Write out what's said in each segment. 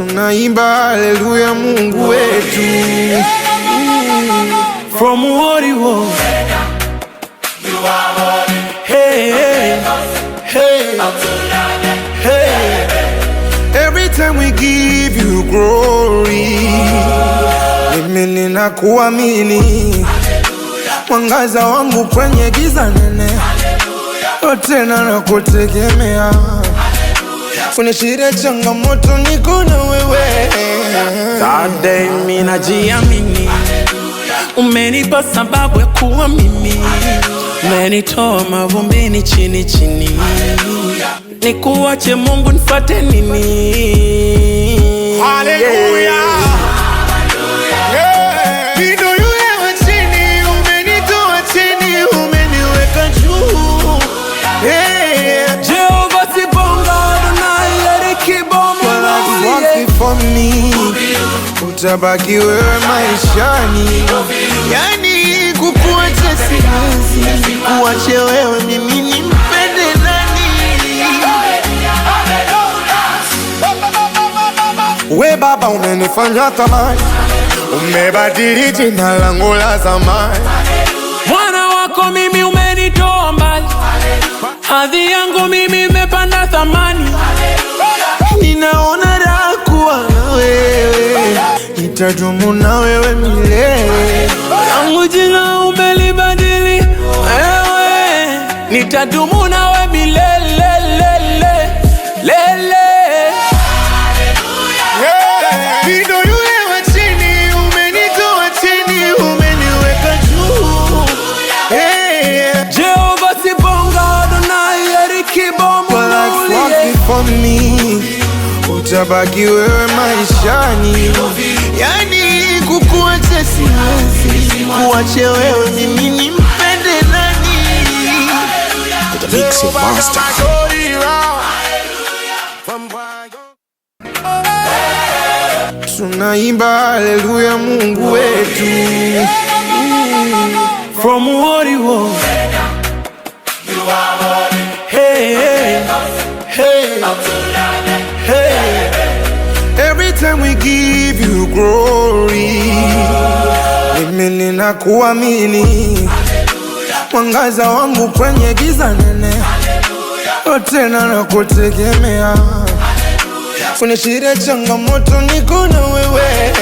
tunaimba haleluya Mungu wetu. From what he was, you are holy. Hey, hey, Hey, every time we give you glory, mimi ninakuamini, mwangaza wangu kwenye giza nene, tena nakutegemea, kwenye shida changamoto niko na wewe. that day mimi najiamini, umenipa sababu ya kuwa mimi, umenitoa mavumbini chini chini, nikuache Mungu nifuate nini? Hallelujah. Ndio yule wa chini, umenitoa chini, umeniweka juu. Jehovah Sibonga Adonai Erikibomo For me, utabaki wewe maishani, yani kukuacha siwezi, kuache wewe mimi nimpende nani? We Baba umenifanya thamani, umebadili jina langu la zamani. Mwana wako mimi umenitoa mbali, hadhi yangu mimi imepanda thamani. Ninaona raha kuwa na wewe, nitadumu na wewe milele. Yangu jina umelibadili wewe, nitadumu na wewe milele lele. Ndio yule wa chini, umenitoa chini, umeniweka juu. Jehovah Sibonga Adonai Erikibomo For me, utabaki wewe maishani, yani kukuacha siwezi, kuache wewe mimi nimpende nani? Mix it master. Tunaimba haleluya Mungu wetu. From what he was, you are holy. Hey, every time we give you glory, mimi ninakuamini, mwangaza wangu kwenye giza nene, tena nakutegemea, kwenye shida changamoto niko na wewe.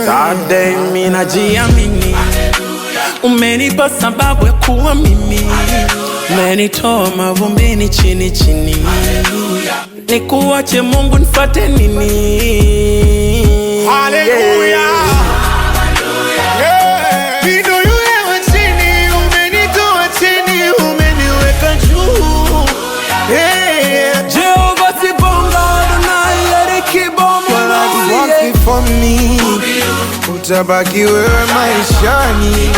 that day mimi najiamini, umenipa sababu ya kuwa mimi, umenitoa mavumbini chini chini, nikuache Mungu nifuate nini? Hallelujah. Ndio yule wa chini, umenitoa chini, umeniweka juu. Jehovah Sibonga Adonai Erikibomo For me, utabaki wewe maishani,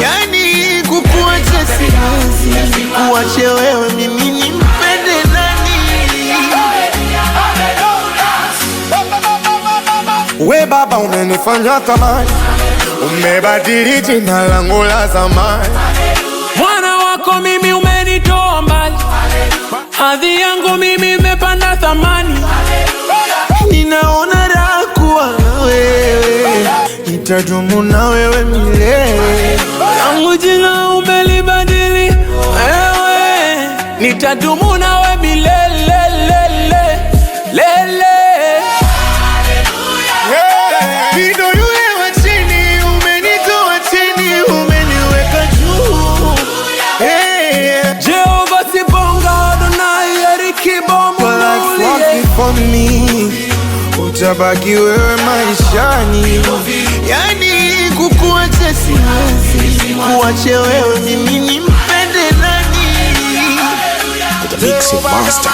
yani kukuacha siwezi, kuache wewe mimi nimpende nani? We Baba umenifanya thamani, umebadili jina langu la zamani. Mwana wako mimi umenitoa mbali, hadhi yangu mimi imepanda thamani. Ninaona raha kuwa na wewe, nitadumu na wewe milele. Yangu jina umelibadili wewe, nitadumu na wewe milele lele. Ndio yule wa chini, umenitoa chini, umeniweka juu. Jehovah Sibonga Adonai Erikibomo For me, utabaki wewe maishani, yani kukuacha siwezi, kuache wewe mimi nimpende nani? Mix it master.